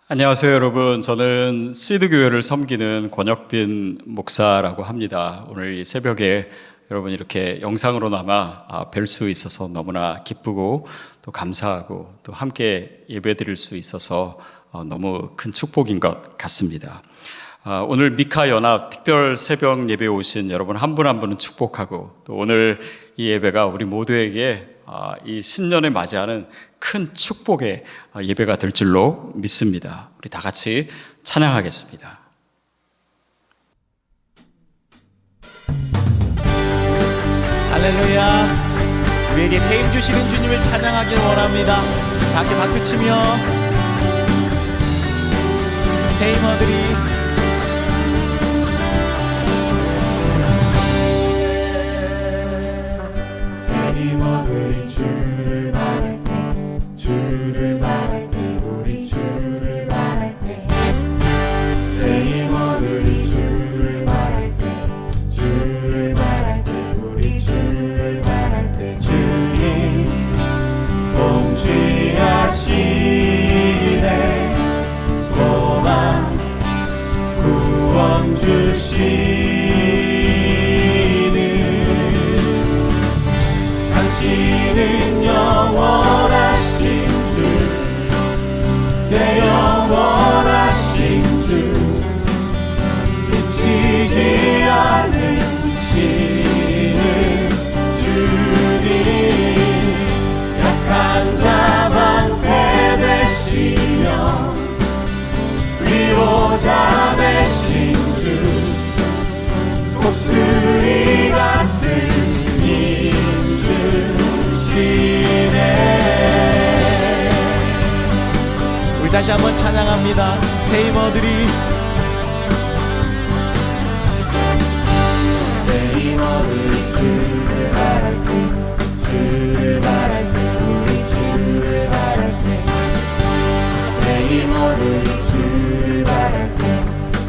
안녕하세요 여러분. 저는 시드교회를 섬기는 권혁빈 목사라고 합니다. 오늘 이 새벽에 여러분 이렇게 영상으로나마 뵐 수 있어서 너무나 기쁘고 또 감사하고 또 함께 예배드릴 수 있어서 너무 큰 축복인 것 같습니다. 오늘 미카 연합 특별 새벽 예배에 오신 여러분 한 분 한 분은 축복하고 또 오늘 이 예배가 우리 모두에게 이 신년을 맞이하는 큰 축복의 예배가 될 줄로 믿습니다. 우리 다 같이 찬양하겠습니다. 할렐루야. 우리에게 세임 주시는 주님을 찬양하길 원합니다. 다 함께 박수치며 세임어들이 주를 바랄 때, 주를 바랄 때, 우리 주를 바랄 때, 세임어들이 주를 바랄 때, 주를 바랄 때, 우리 주를 바랄 때, 주님 통치하시네, 소망 구원 당신은 영원하신 주, 내 영원하신 주, 지치지 않으시는 주님, 약한 자 방패 되시며 위로자 되신 주, 목소리 같은 우리 다시 한번 찬양합니다. 세임어들이 주를 바랄 때, 주를 바랄 때, 우리 주를 바랄 때, 세임어들이 주를 바랄 때,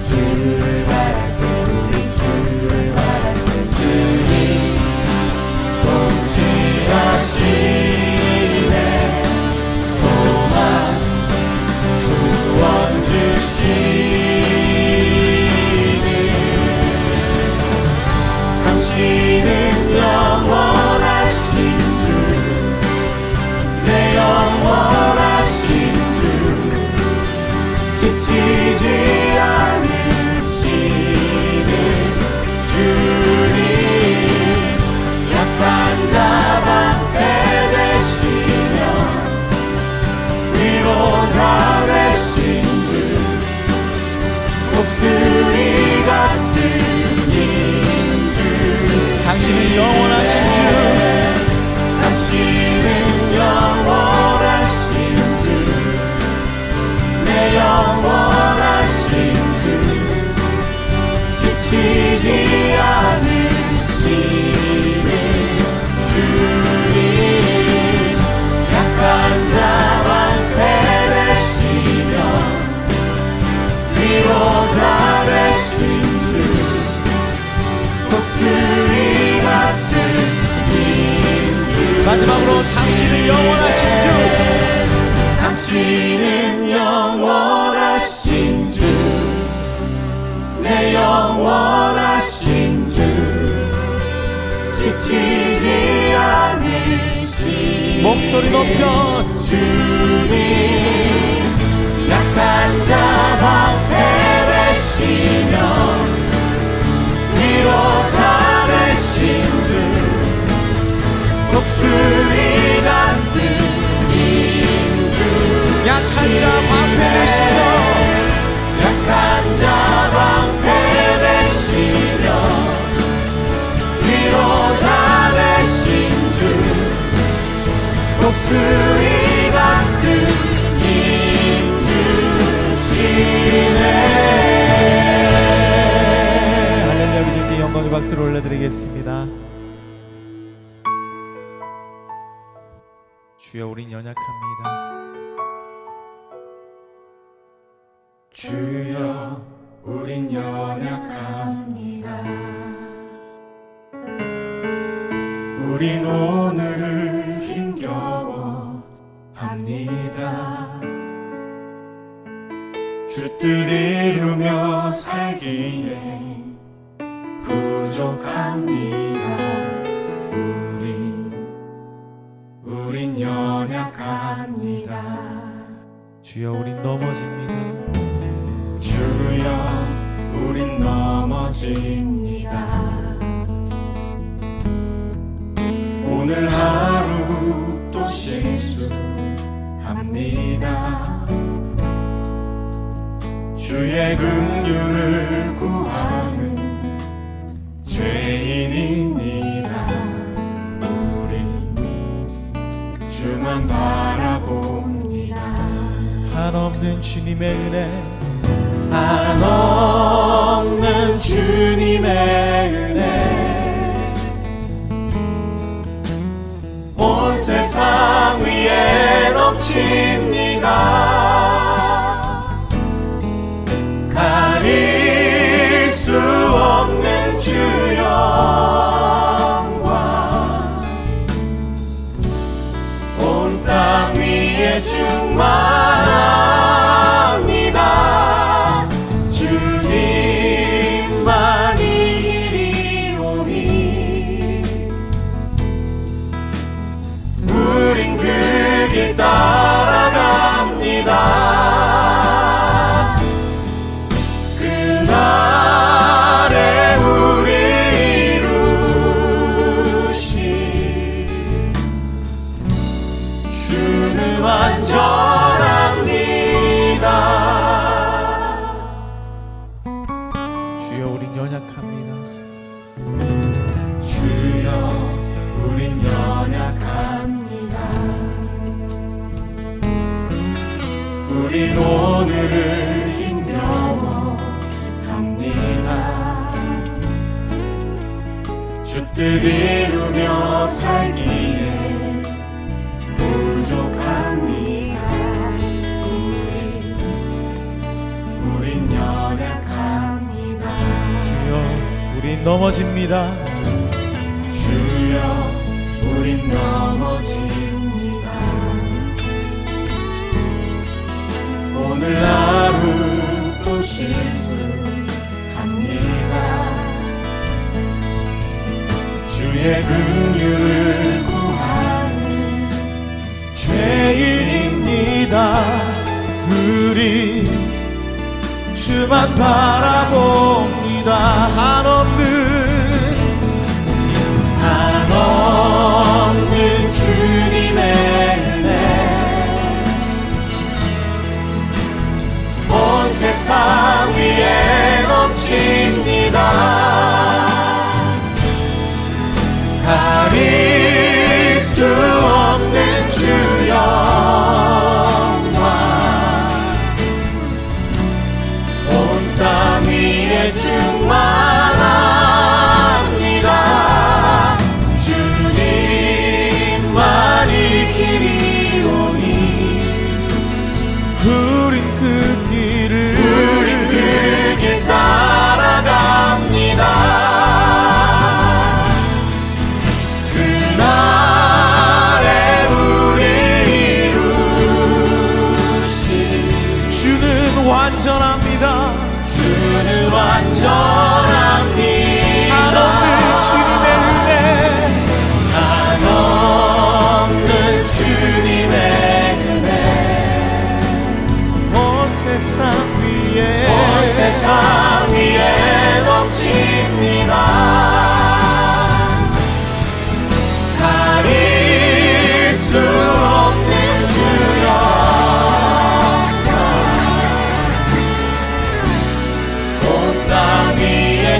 주를 바랄 때, 우리 주를 바랄 때, 주님 통치하시네, 소망 구원 주시는, 당신은 영원하신 주, 내 영원하신 주, 지치지 않으시는 주님, 약한 자 방패 되시며 위로자 되신 주, 목소리 같은 인주, 당신은 영원하신 주, 당신은 영원하신 주, 내 영원하신 주, 지치지 않으시는 주님, 약한 자 방패 되시며 위로자 되신 주, 목소리 같은 인주, 마지막으로 당신은 영원하신 주, 당신은 영원하신 주, 내 영원하신 주, 지치지 않으신 목소리 높여 주님, 약한 자 방패 되시며 위로자 되신 주, 목소리 같은 인주, 약한 자 방패 되시며 박수를 올려드리겠습니다. 주여 우린 연약합니다. 주여 우린 연약합니다. 우린 오늘을 힘겨워 합니다. 주 뜻 이루며 살기에 부족합니다. 우린 연약합니다. 주여 우린 넘어집니다. 주여 우린 넘어집니다. 오늘 하루 또 실수합니다. 주의 긍휼을 구하는 죄인입니다. 우린 주만 바라봅니다. 한없는 주님의 은혜, 한없는 주님의 은혜 온 세상 위에 넘칩니다. 가릴 수 없는 주 영광 온 땅 위에 충만합니다. 주님만이 이리오니 우린 그 길 따라갑니다. 그날에 우릴 이루실 주는 완전합니다. 주여 우린 연약합니다. 주여 우린 연약합니다. 우린 오늘을 힘겨워 합니다. 주 뜻 이루며 살기에 부족합니다. 우린 연약합니다. 주여 우린 넘어집니다. 주여 우린 넘어집니다. 오늘 하루 또 실수합니다. 주의 긍휼을 구하는 죄인입니다. 우리 주만 바라봅니다. 한없는 주님의 은혜 온 세상 위에 넘칩니다. 가릴 수 없는 주 영광 온 땅 위에 충만합니다. 주님만이 길이오니 우린 그 길을 따라갑니다. 그날에 우릴 이루실 주는 완전합니다. 주는 완전합니다. 한없는 주님의 은혜, 한없는 주님의 은혜 온 세상 위에 넘칩니다. 가릴 수 없는 주 영광 온 땅 위에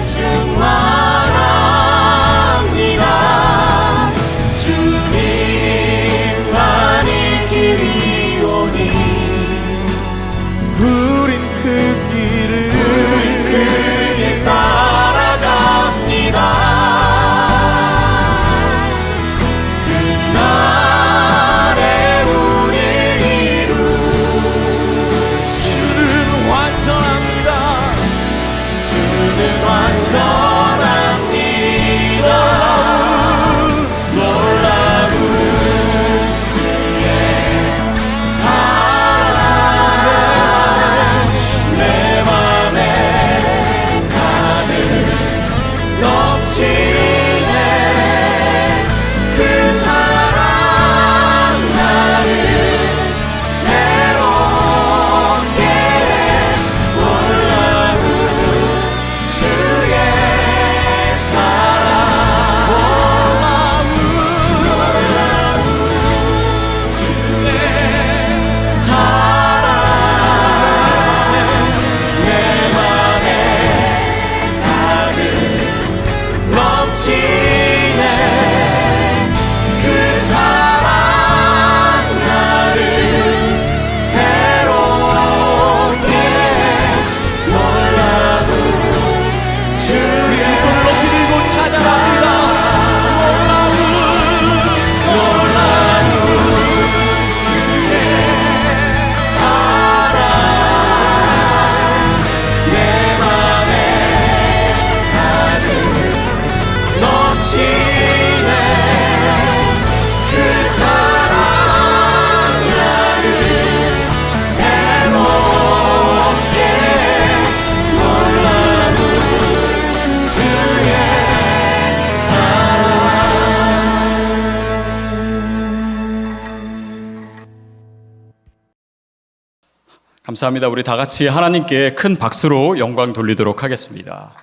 감사합니다. 우리 다 같이 하나님께 큰 박수로 영광 돌리도록 하겠습니다.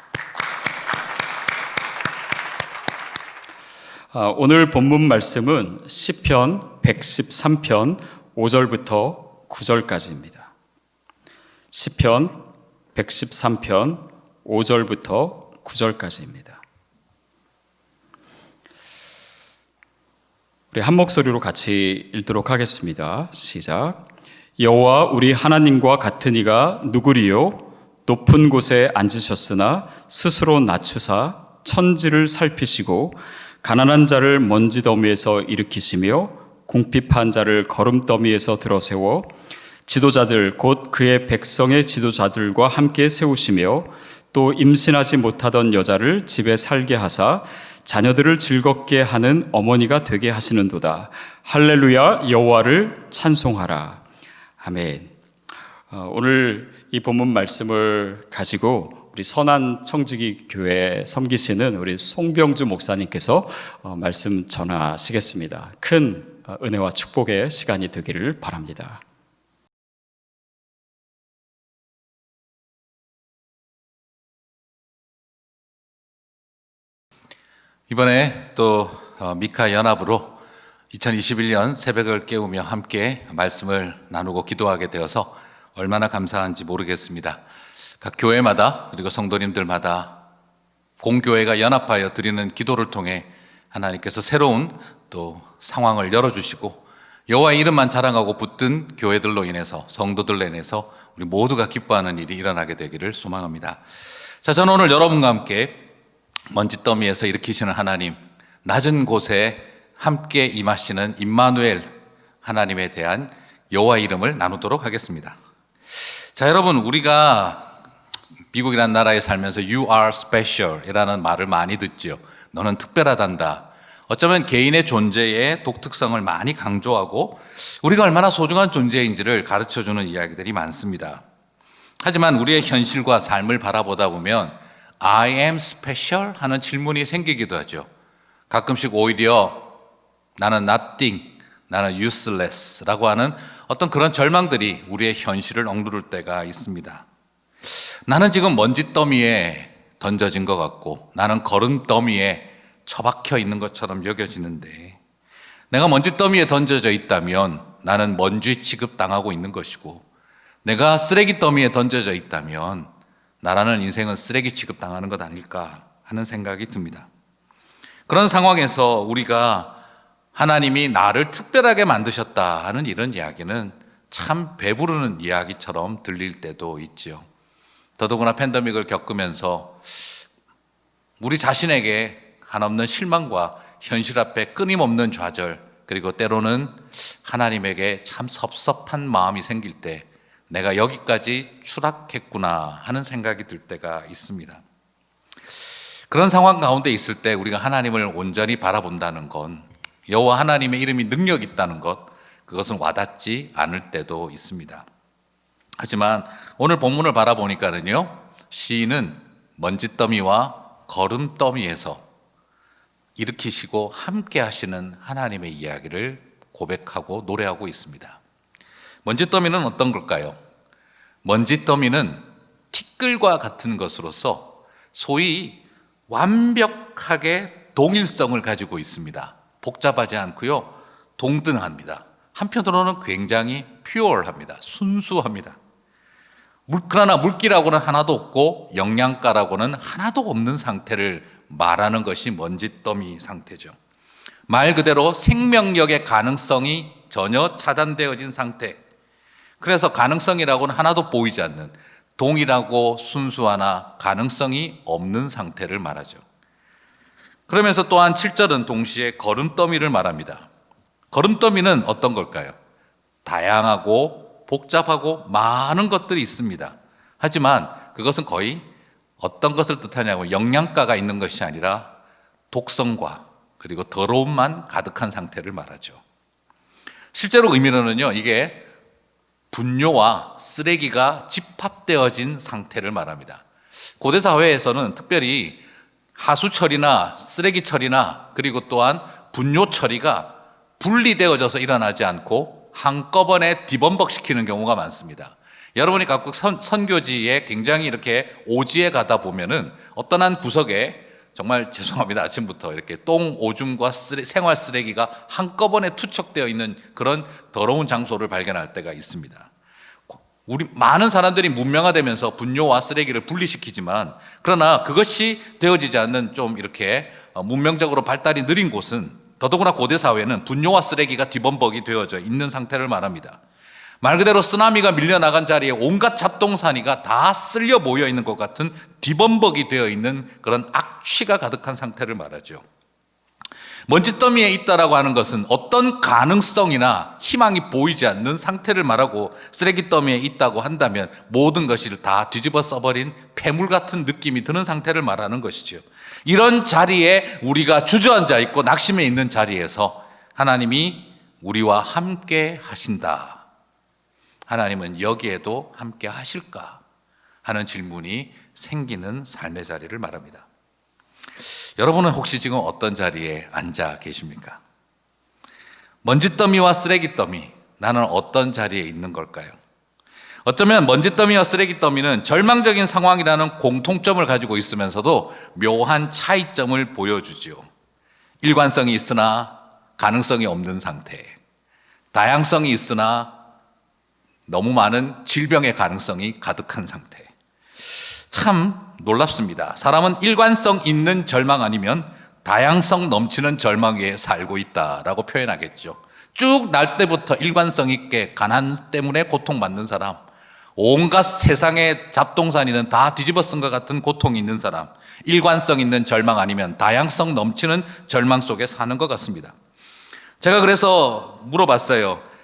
오늘 본문 말씀은 시편 113편 5절부터 9절까지입니다. 시편 113편 5절부터 9절까지입니다. 우리 한 목소리로 같이 읽도록 하겠습니다. 시작. 여호와 우리 하나님과 같은 이가 누구리요? 높은 곳에 앉으셨으나 스스로 낮추사 천지를 살피시고 가난한 자를 먼지 더미에서 일으키시며 궁핍한 자를 거름 더미에서 들어세워 지도자들 곧 그의 백성의 지도자들과 함께 세우시며 또 임신하지 못하던 여자를 집에 살게 하사 자녀들을 즐겁게 하는 어머니가 되게 하시는도다. 할렐루야. 여호와를 찬송하라. 아멘. 오늘 이 본문 말씀을 가지고 우리 선한 청지기 교회 섬기시는 우리 송병주 목사님께서 말씀 전하시겠습니다. 큰 은혜와 축복의 시간이 되기를 바랍니다. 이번에 또 미카 연합으로 2021년 새벽을 깨우며 함께 말씀을 나누고 기도하게 되어서 얼마나 감사한지 모르겠습니다. 각 교회마다 그리고 성도님들마다 공교회가 연합하여 드리는 기도를 통해 하나님께서 새로운 또 상황을 열어주시고 여호와의 이름만 자랑하고 붙든 교회들로 인해서 성도들로 인해서 우리 모두가 기뻐하는 일이 일어나게 되기를 소망합니다. 자, 저는 오늘 여러분과 함께 먼지더미에서 일으키시는 하나님, 낮은 곳에 함께 임하시는 임마누엘 하나님에 대한 여호와 이름을 나누도록 하겠습니다. 자, 여러분, 우리가 미국이라는 나라에 살면서 You are special 이라는 말을 많이 듣죠. 너는 특별하단다. 어쩌면 개인의 존재의 독특성을 많이 강조하고 우리가 얼마나 소중한 존재인지를 가르쳐주는 이야기들이 많습니다. 하지만 우리의 현실과 삶을 바라보다 보면 I am special? 하는 질문이 생기기도 하죠. 가끔씩 오히려 나는 nothing, 나는 useless 라고 하는 어떤 그런 절망들이 우리의 현실을 억누를 때가 있습니다. 나는 지금 먼지더미에 던져진 것 같고 나는 거름더미에 처박혀 있는 것처럼 여겨지는데 내가 먼지더미에 던져져 있다면 나는 먼지 취급당하고 있는 것이고 내가 쓰레기 더미에 던져져 있다면 나라는 인생은 쓰레기 취급당하는 것 아닐까 하는 생각이 듭니다. 그런 상황에서 우리가 하나님이 나를 특별하게 만드셨다 하는 이런 이야기는 참 배부르는 이야기처럼 들릴 때도 있죠. 더더구나 팬데믹을 겪으면서 우리 자신에게 한없는 실망과 현실 앞에 끊임없는 좌절 그리고 때로는 하나님에게 참 섭섭한 마음이 생길 때 내가 여기까지 추락했구나 하는 생각이 들 때가 있습니다. 그런 상황 가운데 있을 때 우리가 하나님을 온전히 바라본다는 건 여호와 하나님의 이름이 능력 있다는 것 그것은 와닿지 않을 때도 있습니다. 하지만 오늘 본문을 바라보니까는요 시인은 먼지더미와 거름더미에서 일으키시고 함께 하시는 하나님의 이야기를 고백하고 노래하고 있습니다. 먼지더미는 어떤 걸까요? 먼지더미는 티끌과 같은 것으로서 소위 완벽하게 동일성을 가지고 있습니다. 복잡하지 않고요 동등합니다. 한편으로는 굉장히 퓨어합니다. 순수합니다. 그러나 물기라고는 하나도 없고 영양가라고는 하나도 없는 상태를 말하는 것이 먼지더미 상태죠. 말 그대로 생명력의 가능성이 전혀 차단되어진 상태. 그래서 가능성이라고는 하나도 보이지 않는 동일하고 순수하나 가능성이 없는 상태를 말하죠. 그러면서 또한 7절은 동시에 거름더미를 말합니다. 거름더미는 어떤 걸까요? 다양하고 복잡하고 많은 것들이 있습니다. 하지만 그것은 거의 어떤 것을 뜻하냐고 영양가가 있는 것이 아니라 독성과 그리고 더러움만 가득한 상태를 말하죠. 실제로 의미로는요, 이게 분뇨와 쓰레기가 집합되어진 상태를 말합니다. 고대 사회에서는 특별히 하수 처리나 쓰레기 처리나 그리고 또한 분뇨 처리가 분리되어져서 일어나지 않고 한꺼번에 뒤범벅시키는 경우가 많습니다. 여러분이 각국 선교지에 굉장히 이렇게 오지에 가다 보면은 어떤 한 구석에 정말 죄송합니다. 아침부터 이렇게 똥, 오줌과 생활 쓰레기가 한꺼번에 투척되어 있는 그런 더러운 장소를 발견할 때가 있습니다. 우리 많은 사람들이 문명화되면서 분뇨와 쓰레기를 분리시키지만 그러나 그것이 되어지지 않는 좀 이렇게 문명적으로 발달이 느린 곳은 더더구나 고대 사회는 분뇨와 쓰레기가 뒤범벅이 되어져 있는 상태를 말합니다. 말 그대로 쓰나미가 밀려나간 자리에 온갖 잡동사니가 다 쓸려 모여 있는 것 같은 뒤범벅이 되어 있는 그런 악취가 가득한 상태를 말하죠. 먼지더미에 있다라고 하는 것은 어떤 가능성이나 희망이 보이지 않는 상태를 말하고, 쓰레기더미에 있다고 한다면 모든 것을 다 뒤집어 써버린 폐물 같은 느낌이 드는 상태를 말하는 것이죠. 이런 자리에 우리가 주저앉아 있고 낙심해 있는 자리에서 하나님이 우리와 함께 하신다. 하나님은 여기에도 함께 하실까 하는 질문이 생기는 삶의 자리를 말합니다. 여러분은 혹시 지금 어떤 자리에 앉아 계십니까? 먼지더미와 쓰레기더미, 나는 어떤 자리에 있는 걸까요? 어쩌면 먼지더미와 쓰레기더미는 절망적인 상황이라는 공통점을 가지고 있으면서도 묘한 차이점을 보여주지요. 일관성이 있으나 가능성이 없는 상태, 다양성이 있으나 너무 많은 질병의 가능성이 가득한 상태. 참 놀랍습니다. 사람은 일관성 있는 절망 아니면 다양성 넘치는 절망 위에 살고 있다라고 표현하겠죠. 쭉 날 때부터 일관성 있게 가난 때문에 고통받는 사람, 온갖 세상의 잡동사니는 다 뒤집어 쓴 것 같은 고통이 있는 사람, 일관성 있는 절망 아니면 다양성 넘치는 절망 속에 사는 것 같습니다. 제가 그래서 물어봤어요.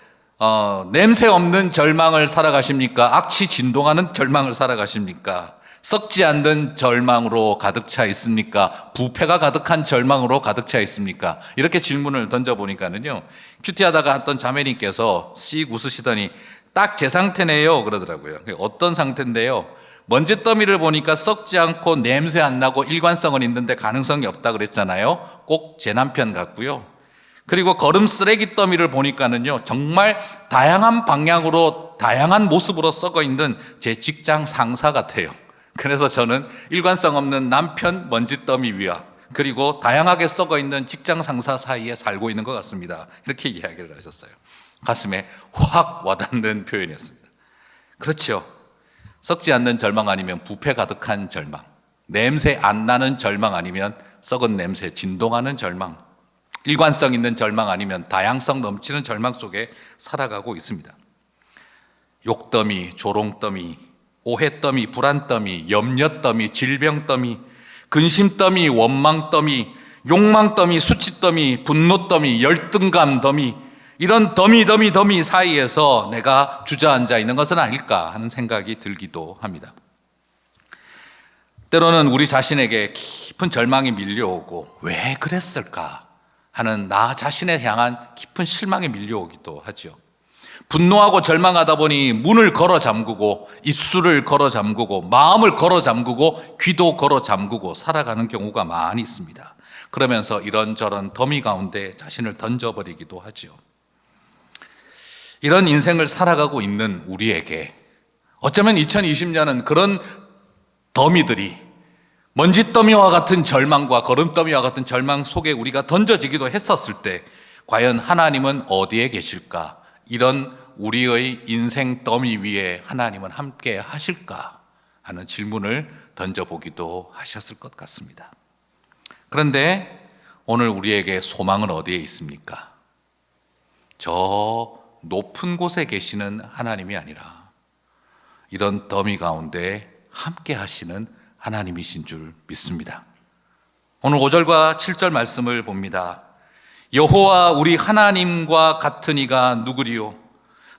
냄새 없는 절망을 살아가십니까? 악취 진동하는 절망을 살아가십니까? 썩지 않는 절망으로 가득 차 있습니까? 부패가 가득한 절망으로 가득 차 있습니까? 이렇게 질문을 던져보니까는요, 큐티하다가 어떤 자매님께서 씩 웃으시더니 딱 제 상태네요 그러더라고요. 어떤 상태인데요? 먼지더미를 보니까 썩지 않고 냄새 안 나고 일관성은 있는데 가능성이 없다 그랬잖아요. 꼭 제 남편 같고요. 그리고 거름 쓰레기 더미를 보니까는요, 정말 다양한 방향으로 다양한 모습으로 썩어 있는 제 직장 상사 같아요. 그래서 저는 일관성 없는 남편 먼지더미 위와 그리고 다양하게 썩어 있는 직장 상사 사이에 살고 있는 것 같습니다. 이렇게 이야기를 하셨어요. 가슴에 확 와닿는 표현이었습니다. 그렇죠. 썩지 않는 절망 아니면 부패 가득한 절망, 냄새 안 나는 절망 아니면 썩은 냄새 진동하는 절망, 일관성 있는 절망 아니면 다양성 넘치는 절망 속에 살아가고 있습니다. 욕더미, 조롱더미, 오해더미, 불안더미, 염려더미, 질병더미, 근심더미, 원망더미, 욕망더미, 수치더미, 분노더미, 열등감더미, 이런 더미 사이에서 내가 주저앉아 있는 것은 아닐까 하는 생각이 들기도 합니다. 때로는 우리 자신에게 깊은 절망이 밀려오고 왜 그랬을까 하는 나 자신에 향한 깊은 실망이 밀려오기도 하죠. 분노하고 절망하다 보니 문을 걸어 잠그고 입술을 걸어 잠그고 마음을 걸어 잠그고 귀도 걸어 잠그고 살아가는 경우가 많이 있습니다. 그러면서 이런저런 더미 가운데 자신을 던져버리기도 하죠. 이런 인생을 살아가고 있는 우리에게 어쩌면 2020년은 그런 더미들이 먼지더미와 같은 절망과 거름더미와 같은 절망 속에 우리가 던져지기도 했었을 때 과연 하나님은 어디에 계실까? 이런 우리의 인생 더미 위에 하나님은 함께 하실까 하는 질문을 던져보기도 하셨을 것 같습니다. 그런데 오늘 우리에게 소망은 어디에 있습니까? 저 높은 곳에 계시는 하나님이 아니라 이런 더미 가운데 함께 하시는 하나님이신 줄 믿습니다. 오늘 5절과 7절 말씀을 봅니다. 여호와 우리 하나님과 같은 이가 누구리요?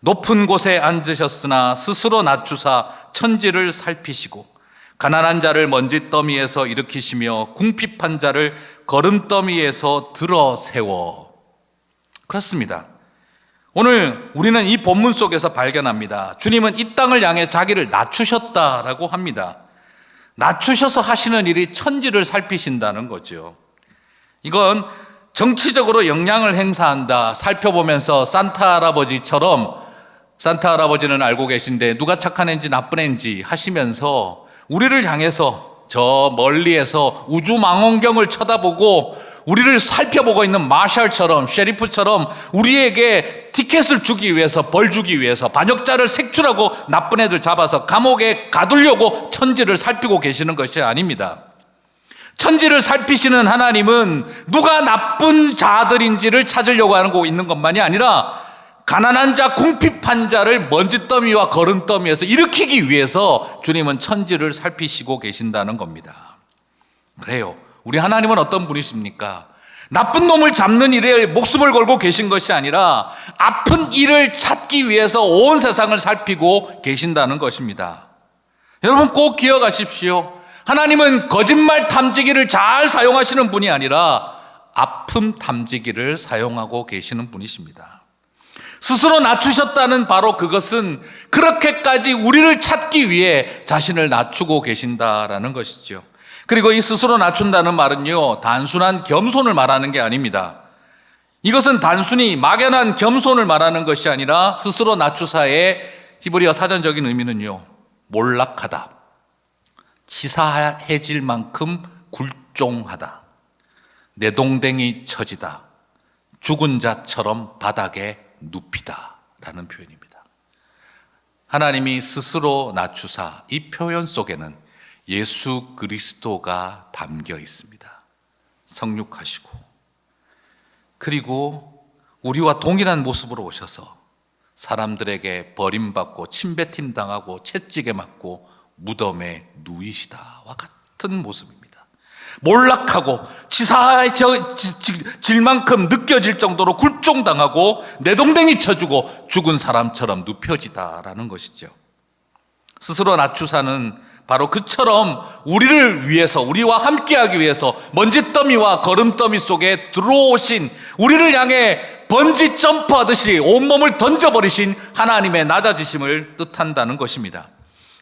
높은 곳에 앉으셨으나 스스로 낮추사 천지를 살피시고 가난한 자를 먼지더미에서 일으키시며 궁핍한 자를 거름더미에서 들어 세워. 그렇습니다. 오늘 우리는 이 본문 속에서 발견합니다. 주님은 이 땅을 향해 자기를 낮추셨다라고 합니다. 낮추셔서 하시는 일이 천지를 살피신다는 거죠. 이건 정치적으로 영향을 행사한다, 살펴보면서 산타 할아버지처럼 산타 할아버지는 알고 계신데 누가 착한 애인지 나쁜 애인지 하시면서 우리를 향해서 저 멀리에서 우주 망원경을 쳐다보고 우리를 살펴보고 있는 마샬처럼, 셰리프처럼 우리에게 티켓을 주기 위해서, 벌 주기 위해서 반역자를 색출하고 나쁜 애들 잡아서 감옥에 가두려고 천지를 살피고 계시는 것이 아닙니다. 천지를 살피시는 하나님은 누가 나쁜 자들인지를 찾으려고 하고 있는 것만이 아니라 가난한 자, 궁핍한 자를 먼지더미와 거름더미에서 일으키기 위해서 주님은 천지를 살피시고 계신다는 겁니다. 그래요. 우리 하나님은 어떤 분이십니까? 나쁜 놈을 잡는 일에 목숨을 걸고 계신 것이 아니라 아픈 이를 찾기 위해서 온 세상을 살피고 계신다는 것입니다. 여러분 꼭 기억하십시오. 하나님은 거짓말 탐지기를 잘 사용하시는 분이 아니라 아픔 탐지기를 사용하고 계시는 분이십니다. 스스로 낮추셨다는 바로 그것은 그렇게까지 우리를 찾기 위해 자신을 낮추고 계신다라는 것이죠. 그리고 이 스스로 낮춘다는 말은요, 단순한 겸손을 말하는 게 아닙니다. 이것은 단순히 막연한 겸손을 말하는 것이 아니라 스스로 낮추사의 히브리어 사전적인 의미는요, 몰락하다, 치사해질 만큼 굴종하다, 내동댕이 처지다, 죽은 자처럼 바닥에 눕히다 라는 표현입니다. 하나님이 스스로 낮추사, 이 표현 속에는 예수 그리스도가 담겨 있습니다. 성육하시고 그리고 우리와 동일한 모습으로 오셔서 사람들에게 버림받고 침뱉임 당하고 채찍에 맞고 무덤에 누이시다와 같은 모습입니다. 몰락하고 치사해질 만큼 느껴질 정도로 굴종당하고 내동댕이 쳐주고 죽은 사람처럼 눕혀지다라는 것이죠. 스스로 낮추사는 바로 그처럼 우리를 위해서, 우리와 함께하기 위해서 먼지더미와 거름더미 속에 들어오신, 우리를 향해 번지 점프하듯이 온몸을 던져버리신 하나님의 낮아지심을 뜻한다는 것입니다.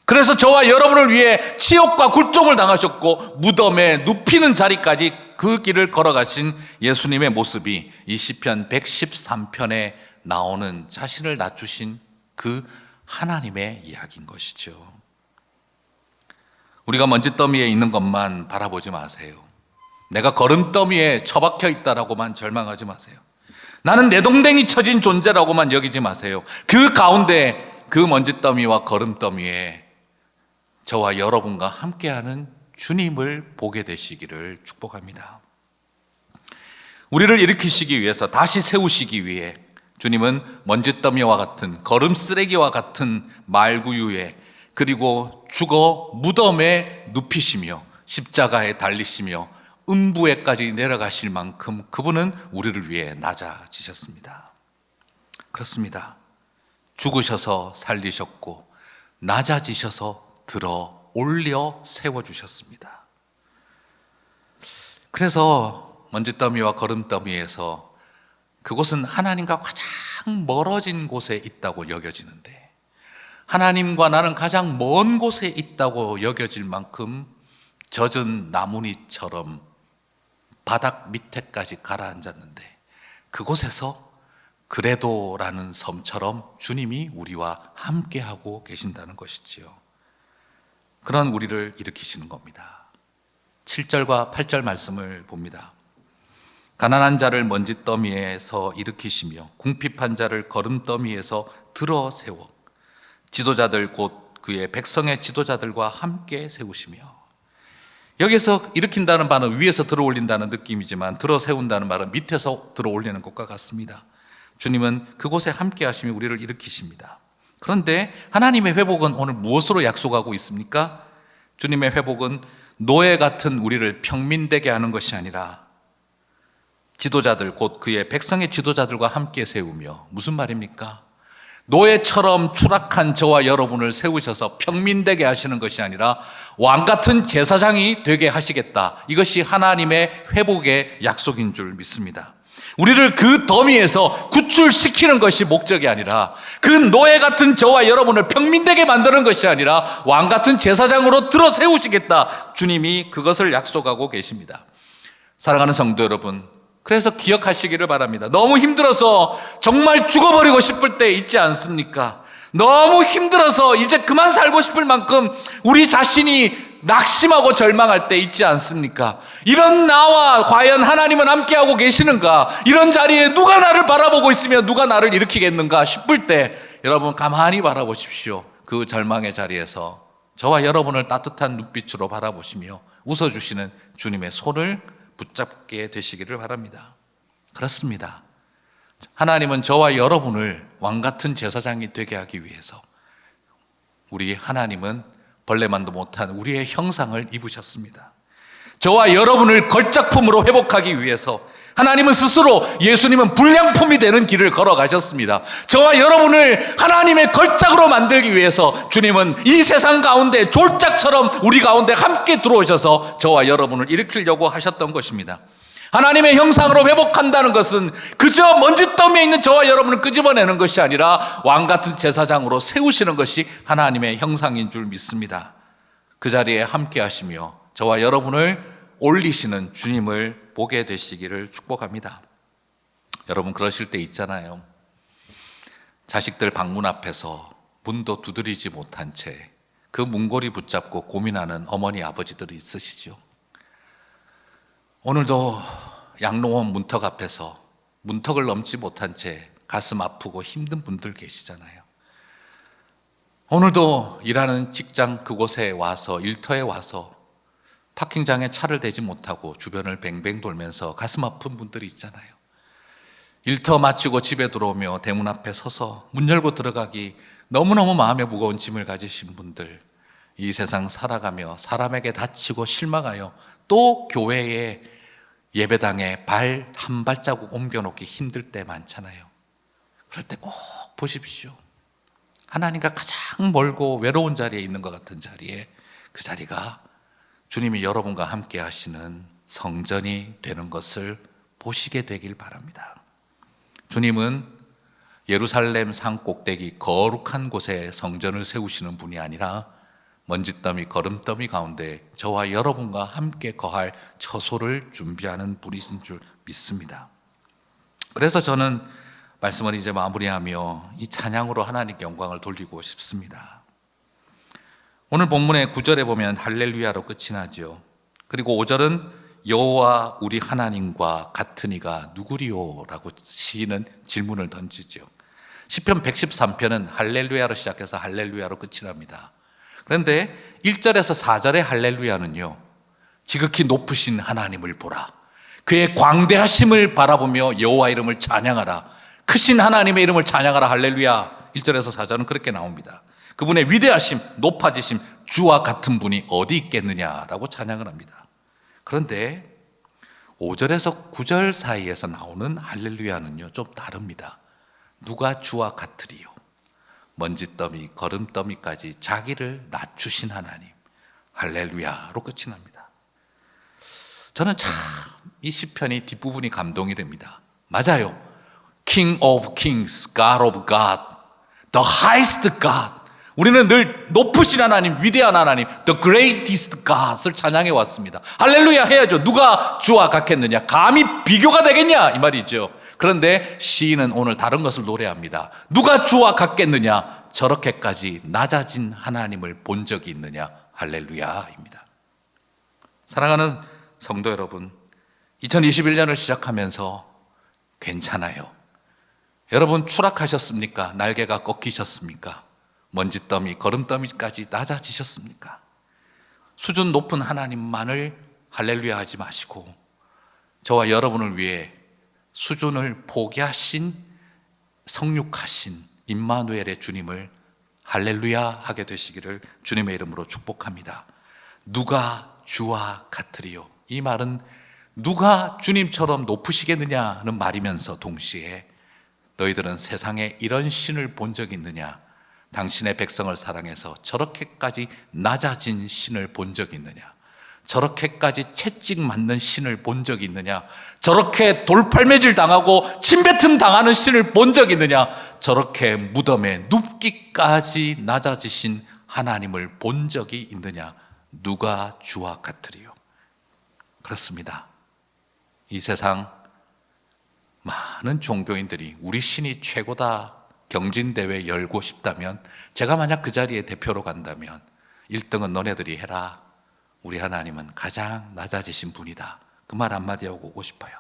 그래서 저와 여러분을 위해 치욕과 굴종을 당하셨고 무덤에 눕히는 자리까지 그 길을 걸어가신 예수님의 모습이 이 시편 113편에 나오는 자신을 낮추신 그 하나님의 이야기인 것이죠. 우리가 먼지더미에 있는 것만 바라보지 마세요. 내가 거름더미에 처박혀 있다라고만 절망하지 마세요. 나는 내동댕이 쳐진 존재라고만 여기지 마세요. 그 가운데 그 먼지더미와 거름더미에 저와 여러분과 함께하는 주님을 보게 되시기를 축복합니다. 우리를 일으키시기 위해서, 다시 세우시기 위해 주님은 먼지더미와 같은, 거름 쓰레기와 같은 말구유에, 그리고 죽어 무덤에 눕히시며 십자가에 달리시며 음부에까지 내려가실 만큼 그분은 우리를 위해 낮아지셨습니다. 그렇습니다. 죽으셔서 살리셨고 낮아지셔서 들어 올려 세워주셨습니다. 그래서 먼지더미와 거름더미에서 그곳은 하나님과 가장 멀어진 곳에 있다고 여겨지는데, 하나님과 나는 가장 먼 곳에 있다고 여겨질 만큼 젖은 나뭇잎처럼 바닥 밑에까지 가라앉았는데, 그곳에서 그래도라는 섬처럼 주님이 우리와 함께하고 계신다는 것이지요. 그런 우리를 일으키시는 겁니다. 7절과 8절 말씀을 봅니다. 가난한 자를 먼지더미에서 일으키시며 궁핍한 자를 거름더미에서 들어 세워 지도자들 곧 그의 백성의 지도자들과 함께 세우시며, 여기서 일으킨다는 말은 위에서 들어 올린다는 느낌이지만 들어 세운다는 말은 밑에서 들어 올리는 것과 같습니다. 주님은 그곳에 함께 하시며 우리를 일으키십니다. 그런데 하나님의 회복은 오늘 무엇으로 약속하고 있습니까? 주님의 회복은 노예 같은 우리를 평민되게 하는 것이 아니라 지도자들 곧 그의 백성의 지도자들과 함께 세우며, 무슨 말입니까? 노예처럼 추락한 저와 여러분을 세우셔서 평민되게 하시는 것이 아니라 왕같은 제사장이 되게 하시겠다. 이것이 하나님의 회복의 약속인 줄 믿습니다. 우리를 그 더미에서 구출시키는 것이 목적이 아니라, 그 노예 같은 저와 여러분을 평민되게 만드는 것이 아니라 왕같은 제사장으로 들어 세우시겠다. 주님이 그것을 약속하고 계십니다. 사랑하는 성도 여러분, 그래서 기억하시기를 바랍니다. 너무 힘들어서 정말 죽어버리고 싶을 때 있지 않습니까? 너무 힘들어서 이제 그만 살고 싶을 만큼 우리 자신이 낙심하고 절망할 때 있지 않습니까? 이런 나와 과연 하나님은 함께하고 계시는가? 이런 자리에 누가 나를 바라보고 있으며 누가 나를 일으키겠는가 싶을 때 여러분 가만히 바라보십시오. 그 절망의 자리에서 저와 여러분을 따뜻한 눈빛으로 바라보시며 웃어주시는 주님의 손을 붙잡게 되시기를 바랍니다. 그렇습니다. 하나님은 저와 여러분을 왕같은 제사장이 되게 하기 위해서 우리 하나님은 벌레만도 못한 우리의 형상을 입으셨습니다. 저와 여러분을 걸작품으로 회복하기 위해서 하나님은 스스로 예수님은 불량품이 되는 길을 걸어가셨습니다. 저와 여러분을 하나님의 걸작으로 만들기 위해서 주님은 이 세상 가운데 졸작처럼 우리 가운데 함께 들어오셔서 저와 여러분을 일으키려고 하셨던 것입니다. 하나님의 형상으로 회복한다는 것은 그저 먼지더미에 있는 저와 여러분을 끄집어내는 것이 아니라 왕같은 제사장으로 세우시는 것이 하나님의 형상인 줄 믿습니다. 그 자리에 함께 하시며 저와 여러분을 올리시는 주님을 보게 되시기를 축복합니다. 여러분 그러실 때 있잖아요. 자식들 방문 앞에서 문도 두드리지 못한 채 그 문고리 붙잡고 고민하는 어머니 아버지들이 있으시죠. 오늘도 양로원 문턱 앞에서 문턱을 넘지 못한 채 가슴 아프고 힘든 분들 계시잖아요. 오늘도 일하는 직장 그곳에 와서 일터에 와서 파킹장에 차를 대지 못하고 주변을 뱅뱅 돌면서 가슴 아픈 분들이 있잖아요. 일터 마치고 집에 들어오며 대문 앞에 서서 문 열고 들어가기 너무너무 마음에 무거운 짐을 가지신 분들, 이 세상 살아가며 사람에게 다치고 실망하여 또 교회에 예배당에 발 한 발자국 옮겨놓기 힘들 때 많잖아요. 그럴 때 꼭 보십시오. 하나님과 가장 멀고 외로운 자리에 있는 것 같은 자리에 그 자리가 주님이 여러분과 함께 하시는 성전이 되는 것을 보시게 되길 바랍니다. 주님은 예루살렘 산 꼭대기 거룩한 곳에 성전을 세우시는 분이 아니라 먼지더미 거름더미 가운데 저와 여러분과 함께 거할 처소를 준비하는 분이신 줄 믿습니다. 그래서 저는 말씀을 이제 마무리하며 이 찬양으로 하나님께 영광을 돌리고 싶습니다. 오늘 본문의 9절에 보면 할렐루야로 끝이 나죠. 그리고 5절은 여호와 우리 하나님과 같은 이가 누구리요? 라고 시인은 질문을 던지죠. 시편 113편은 할렐루야로 시작해서 할렐루야로 끝이 납니다. 그런데 1절에서 4절의 할렐루야는요, 지극히 높으신 하나님을 보라, 그의 광대하심을 바라보며 여호와 이름을 찬양하라, 크신 하나님의 이름을 찬양하라. 할렐루야. 1절에서 4절은 그렇게 나옵니다. 그분의 위대하심, 높아지심, 주와 같은 분이 어디 있겠느냐라고 찬양을 합니다. 그런데 5절에서 9절 사이에서 나오는 할렐루야는요 좀 다릅니다. 누가 주와 같으리요? 먼지더미, 거름더미까지 자기를 낮추신 하나님, 할렐루야로 끝이 납니다. 저는 참 이 시편이 뒷부분이 감동이 됩니다. 맞아요. King of Kings, God of God, The highest God. 우리는 늘 높으신 하나님, 위대한 하나님, The greatest God을 찬양해 왔습니다. 할렐루야 해야죠. 누가 주와 같겠느냐? 감히 비교가 되겠냐? 이 말이죠. 그런데 시인은 오늘 다른 것을 노래합니다. 누가 주와 같겠느냐? 저렇게까지 낮아진 하나님을 본 적이 있느냐? 할렐루야입니다. 사랑하는 성도 여러분, 2021년을 시작하면서 괜찮아요. 여러분 추락하셨습니까? 날개가 꺾이셨습니까? 먼지더미, 거름더미까지 낮아지셨습니까? 수준 높은 하나님만을 할렐루야 하지 마시고 저와 여러분을 위해 수준을 포기하신, 성육하신 임마누엘의 주님을 할렐루야 하게 되시기를 주님의 이름으로 축복합니다. 누가 주와 같으리요? 이 말은 누가 주님처럼 높으시겠느냐는 말이면서 동시에 너희들은 세상에 이런 신을 본 적이 있느냐? 당신의 백성을 사랑해서 저렇게까지 낮아진 신을 본 적이 있느냐? 저렇게까지 채찍 맞는 신을 본 적이 있느냐? 저렇게 돌팔매질 당하고 침뱉음 당하는 신을 본 적이 있느냐? 저렇게 무덤에 눕기까지 낮아지신 하나님을 본 적이 있느냐? 누가 주와 같으리요? 그렇습니다. 이 세상 많은 종교인들이 우리 신이 최고다, 경진대회 열고 싶다면, 제가 만약 그 자리에 대표로 간다면 1등은 너네들이 해라. 우리 하나님은 가장 낮아지신 분이다. 그 말 한마디 하고 오고 싶어요.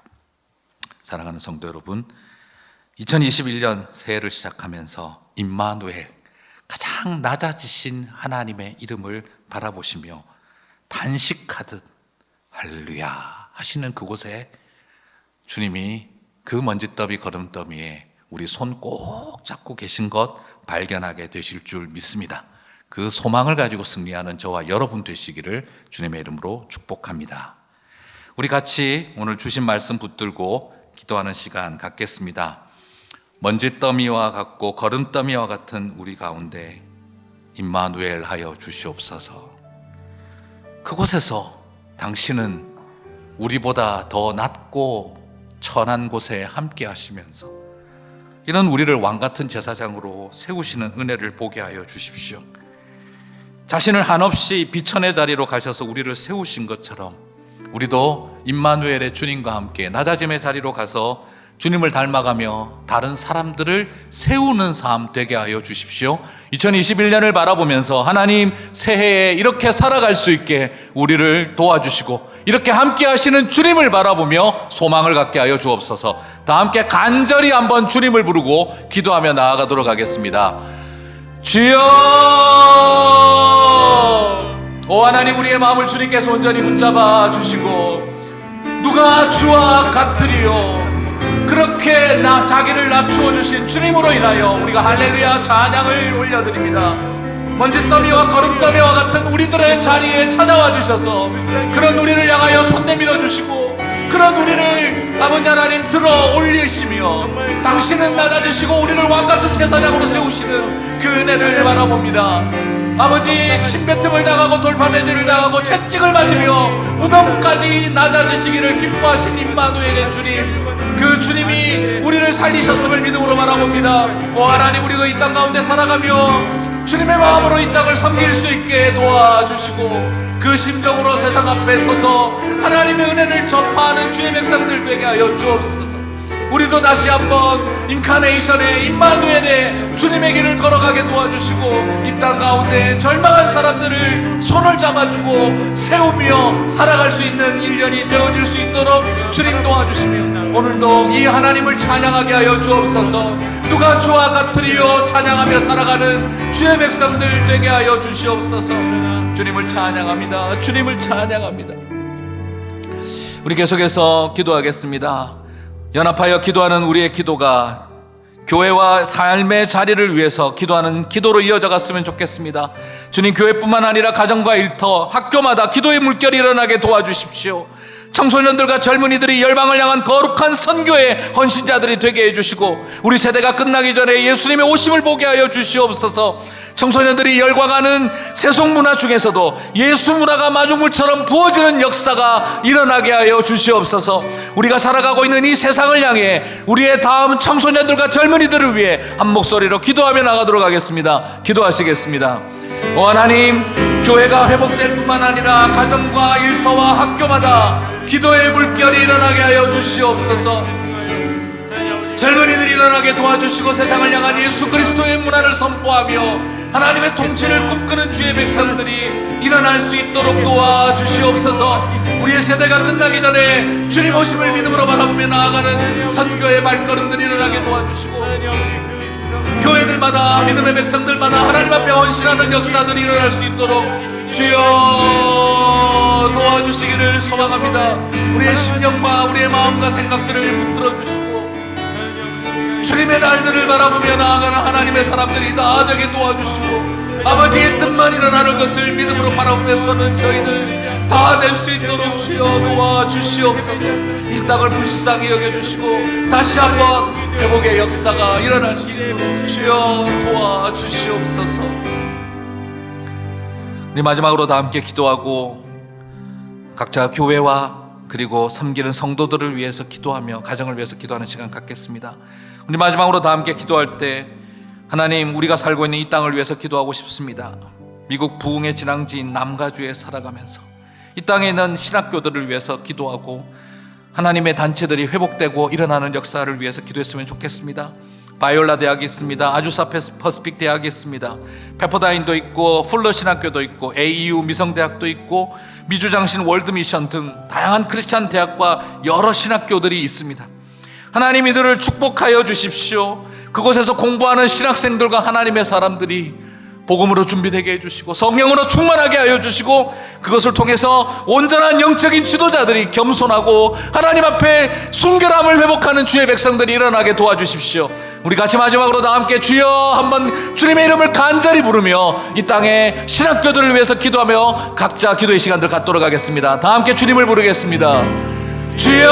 사랑하는 성도 여러분, 2021년 새해를 시작하면서 임마누엘, 가장 낮아지신 하나님의 이름을 바라보시며 단식하듯 할렐루야 하시는 그곳에 주님이 그 먼지더미 거름더미에 우리 손 꼭 잡고 계신 것 발견하게 되실 줄 믿습니다. 그 소망을 가지고 승리하는 저와 여러분 되시기를 주님의 이름으로 축복합니다. 우리 같이 오늘 주신 말씀 붙들고 기도하는 시간 갖겠습니다. 먼지더미와 같고 거름더미와 같은 우리 가운데 임마누엘 하여 주시옵소서. 그곳에서 당신은 우리보다 더 낮고 천한 곳에 함께 하시면서 이런 우리를 왕같은 제사장으로 세우시는 은혜를 보게 하여 주십시오. 자신을 한없이 비천의 자리로 가셔서 우리를 세우신 것처럼 우리도 임마누엘의 주님과 함께 낮아짐의 자리로 가서 주님을 닮아가며 다른 사람들을 세우는 삶 되게 하여 주십시오. 2021년을 바라보면서 하나님 새해에 이렇게 살아갈 수 있게 우리를 도와주시고 이렇게 함께 하시는 주님을 바라보며 소망을 갖게 하여 주옵소서. 다 함께 간절히 한번 주님을 부르고 기도하며 나아가도록 하겠습니다. 주여, 오 하나님, 우리의 마음을 주님께서 온전히 붙잡아 주시고 누가 주와 같으리요. 그렇게 자기를 낮추어 주신 주님으로 인하여 우리가 할렐루야 찬양을 올려드립니다. 먼지더미와 거름더미와 같은 우리들의 자리에 찾아와 주셔서 그런 우리를 향하여 손 내밀어 주시고 그런 우리를 아버지 하나님 들어 올리시며 당신은 낮아지시고 우리를 왕같은 제사장으로 세우시는 그 은혜를 바라봅니다. 아버지, 침뱉음을 당하고 돌파매질을 당하고 채찍을 맞으며 무덤까지 낮아지시기를 기뻐하신 임마누엘의 주님, 그 주님이 우리를 살리셨음을 믿음으로 바라봅니다. 오 하나님, 우리도 이 땅 가운데 살아가며 주님의 마음으로 이 땅을 섬길 수 있게 도와주시고 그 심정으로 세상 앞에 서서 하나님의 은혜를 전파하는 주의 백성들 되게 하여 주옵소서. 우리도 다시 한번 인카네이션의 임마누엘의 주님의 길을 걸어가게 도와주시고 이 땅 가운데 절망한 사람들을 손을 잡아주고 세우며 살아갈 수 있는 1년이 되어질 수 있도록 주님 도와주시며 오늘도 이 하나님을 찬양하게 하여 주옵소서. 누가 주와 같으리요 찬양하며 살아가는 주의 백성들 되게 하여 주시옵소서. 주님을 찬양합니다. 주님을 찬양합니다. 우리 계속해서 기도하겠습니다. 연합하여 기도하는 우리의 기도가 교회와 삶의 자리를 위해서 기도하는 기도로 이어져 갔으면 좋겠습니다. 주님, 교회뿐만 아니라 가정과 일터, 학교마다 기도의 물결이 일어나게 도와주십시오. 청소년들과 젊은이들이 열방을 향한 거룩한 선교의 헌신자들이 되게 해주시고 우리 세대가 끝나기 전에 예수님의 오심을 보게 하여 주시옵소서. 청소년들이 열광하는 세속문화 중에서도 예수 문화가 마중물처럼 부어지는 역사가 일어나게 하여 주시옵소서. 우리가 살아가고 있는 이 세상을 향해 우리의 다음 청소년들과 젊은이들을 위해 한 목소리로 기도하며 나가도록 하겠습니다. 기도하시겠습니다. 오 하나님, 교회가 회복될 뿐만 아니라 가정과 일터와 학교마다 기도의 물결이 일어나게 하여 주시옵소서. 젊은이들이 일어나게 도와주시고 세상을 향한 예수 그리스도의 문화를 선포하며 하나님의 통치를 꿈꾸는 주의 백성들이 일어날 수 있도록 도와주시옵소서. 우리의 세대가 끝나기 전에 주님 오심을 믿음으로 바라보며 나아가는 선교의 발걸음들이 일어나게 도와주시고 교회들마다 믿음의 백성들마다 하나님 앞에 헌신하는 역사들이 일어날 수 있도록 주여 도와주시기를 소망합니다. 우리의 심령과 우리의 마음과 생각들을 붙들어 주시고 주님의 날들을 바라보며 나아가는 하나님의 사람들이 다 되게 도와주시고 아버지의 뜻만 일어나는 것을 믿음으로 바라보면서는 저희들 다 될 수 있도록 주여 도와주시옵소서. 이 땅을 불쌍히 여겨주시고 다시 한번 회복의 역사가 일어날 수 있도록 주여 도와주시옵소서. 우리 마지막으로 다 함께 기도하고 각자 교회와 그리고 섬기는 성도들을 위해서 기도하며 가정을 위해서 기도하는 시간 갖겠습니다. 우리 마지막으로 다 함께 기도할 때 하나님, 우리가 살고 있는 이 땅을 위해서 기도하고 싶습니다. 미국 부흥의 진앙지인 남가주에 살아가면서 이 땅에 있는 신학교들을 위해서 기도하고 하나님의 단체들이 회복되고 일어나는 역사를 위해서 기도했으면 좋겠습니다. 바이올라 대학이 있습니다. 아주사 퍼시픽 대학이 있습니다. 페퍼다인도 있고 풀러 신학교도 있고 AU 미성대학도 있고 미주장신 월드미션 등 다양한 크리스찬 대학과 여러 신학교들이 있습니다. 하나님 이들을 축복하여 주십시오. 그곳에서 공부하는 신학생들과 하나님의 사람들이 복음으로 준비되게 해주시고 성령으로 충만하게 하여 주시고 그것을 통해서 온전한 영적인 지도자들이 겸손하고 하나님 앞에 순결함을 회복하는 주의 백성들이 일어나게 도와주십시오. 우리 같이 마지막으로 다 함께 주여 한번 주님의 이름을 간절히 부르며 이 땅의 신학교들을 위해서 기도하며 각자 기도의 시간들 갖도록 하겠습니다. 다 함께 주님을 부르겠습니다. 주여,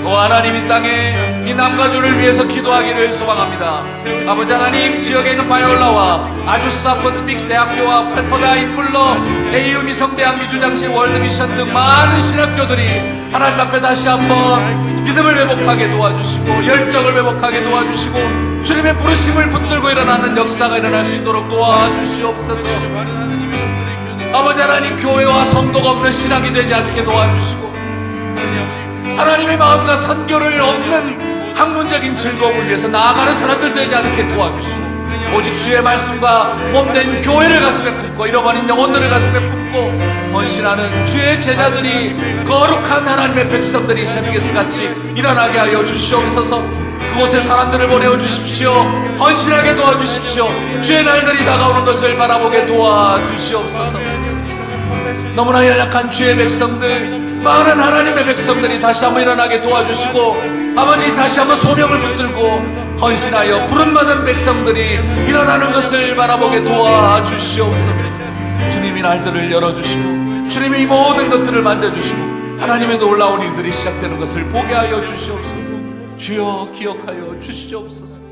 오 하나님, 이 땅에 이 남가주를 위해서 기도하기를 소망합니다. 아버지 하나님, 지역에 있는 바이올라와 아주사 퍼시픽 대학교와 페퍼다인 풀러 AU 미성대학 미주장신 월드미션 등 많은 신학교들이 하나님 앞에 다시 한번 믿음을 회복하게 도와주시고 열정을 회복하게 도와주시고 주님의 부르심을 붙들고 일어나는 역사가 일어날 수 있도록 도와주시옵소서. 아버지 하나님, 교회와 성도가 없는 신학이 되지 않게 도와주시고 하나님의 마음과 선교를 없는 학문적인 즐거움을 위해서 나아가는 사람들 되지 않게 도와주시고 오직 주의 말씀과 몸된 교회를 가슴에 품고 잃어버린 영혼들을 가슴에 품고 헌신하는 주의 제자들이 거룩한 하나님의 백성들이 새벽에서 같이 일어나게 하여 주시옵소서. 그곳에 사람들을 보내어 주십시오. 헌신하게 도와주십시오. 주의 날들이 다가오는 것을 바라보게 도와주시옵소서. 너무나 연약한 주의 백성들, 많은 하나님의 백성들이 다시 한번 일어나게 도와주시고 아버지 다시 한번 소명을 붙들고 헌신하여 부름받은 백성들이 일어나는 것을 바라보게 도와주시옵소서. 주님이 날들을 열어주시고 주님이 이 모든 것들을 만져주시고 하나님의 놀라운 일들이 시작되는 것을 보게 하여 주시옵소서. 주여 기억하여 주시옵소서.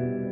주님